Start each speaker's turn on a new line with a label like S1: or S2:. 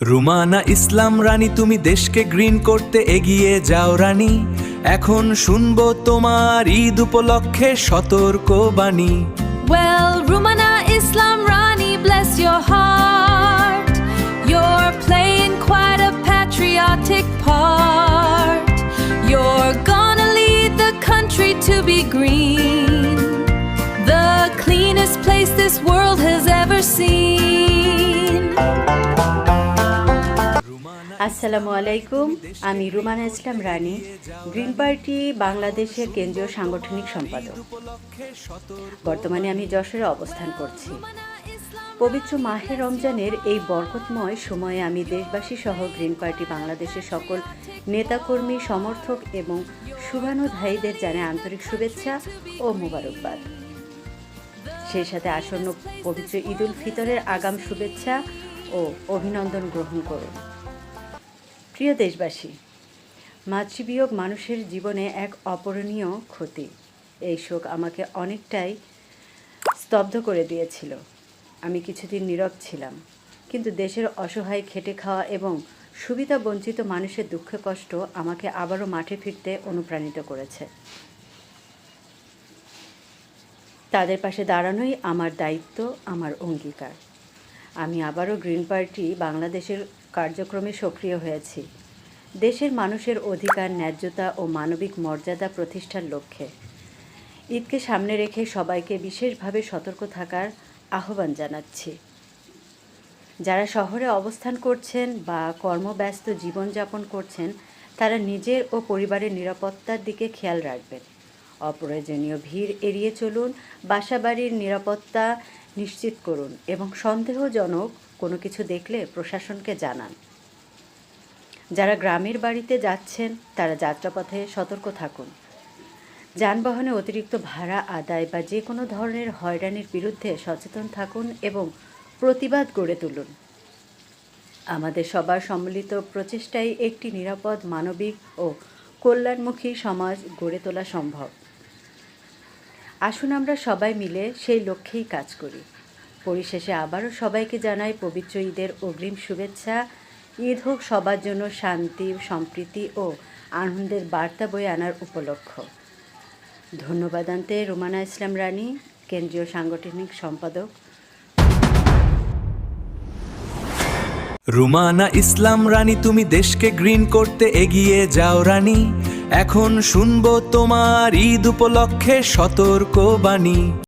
S1: রুমানা ইসলাম রানী, তুমি দেশকে গ্রিন করতে এগিয়ে যাও রানী। এখন শুনবো তোমার ঈদ উপলক্ষে সতর্কবাণী।
S2: Well, Rumana Islam Rani, bless your heart. You're playing quite a patriotic part. You're gonna lead the country to be green, the cleanest place this world has ever seen.
S3: আসসালামু আলাইকুম, আমি রুমানা ইসলাম রানী, গ্রিন পার্টি বাংলাদেশের কেন্দ্রীয় সাংগঠনিক সম্পাদক। বর্তমানে আমি যশোরে অবস্থান করছি। পবিত্র মাহে রমজানের এই বরকতময় সময়ে আমি দেশবাসী সহ গ্রিন পার্টি বাংলাদেশের সকল নেতাকর্মী, সমর্থক এবং শুভানুধ্যায়ীদের জানাই আন্তরিক শুভেচ্ছা ও মোবারকবাদ। সেই সাথে আসন্ন পবিত্র ঈদ উল ফিতরের আগাম শুভেচ্ছা ও অভিনন্দন গ্রহণ করুন। প্রিয় দেশবাসী, মাতৃবিয়োগ মানুষের জীবনে এক অপূরণীয় ক্ষতি। এই শোক আমাকে অনেকটাই স্তব্ধ করে দিয়েছিল। আমি কিছুদিন নীরব ছিলাম, কিন্তু দেশের অসহায় খেটে খাওয়া এবং সুবিধা বঞ্চিত মানুষের দুঃখ কষ্ট আমাকে আবারও মাঠে ফিরতে অনুপ্রাণিত করেছে। তাদের পাশে দাঁড়ানোই আমার দায়িত্ব, আমার অঙ্গীকার। আমি আবারও গ্রিন পার্টি বাংলাদেশের কার্যক্রমে সক্রিয় হয়েছি, দেশের মানুষের অধিকার, ন্যায্যতা ও মানবিক মর্যাদা প্রতিষ্ঠার লক্ষ্যে। ঈদকে সামনে রেখে সবাইকে বিশেষভাবে সতর্ক থাকার আহ্বান জানাচ্ছি। যারা শহরে অবস্থান করছেন বা কর্মব্যস্ত জীবনযাপন করছেন, তারা নিজের ও পরিবারের নিরাপত্তার দিকে খেয়াল রাখবেন। অপ্রয়োজনীয় ভিড় এড়িয়ে চলুন, বাসাবাড়ির নিরাপত্তা নিশ্চিত করুন এবং সন্দেহজনক কোনো কিছু দেখলে প্রশাসনকে জানান। যারা গ্রামের বাড়িতে যাচ্ছেন, তারা যাত্রাপথে সতর্ক থাকুন। যানবাহনে অতিরিক্ত ভাড়া আদায় বা যে কোনো ধরনের হয়রানির বিরুদ্ধে সচেতন থাকুন এবং প্রতিবাদ গড়ে তুলুন। আমাদের সবার সম্মিলিত প্রচেষ্টায় একটি নিরাপদ, মানবিক ও কল্যাণমুখী সমাজ গড়ে তোলা সম্ভব। আসুন আমরা সবাই মিলে সেই লক্ষ্যেই কাজ করি। পরিশেষে আবারও সবাইকে জানাই পবিত্র ঈদের অগ্রিম শুভেচ্ছা। ঈদ হোক সবার জন্য শান্তি, সম্প্রীতি ও আনন্দের বার্তা বয়ে আনার উপলক্ষ। ধন্যবাদ আনতে রুমানা ইসলাম রানী, কেন্দ্রীয় সাংগঠনিক সম্পাদক।
S1: রুমানা ইসলাম রানী, তুমি দেশকে গ্রিন করতে এগিয়ে যাও রানী। এখন শুনবো তোমার ঈদ উপলক্ষে সতর্কবাণী।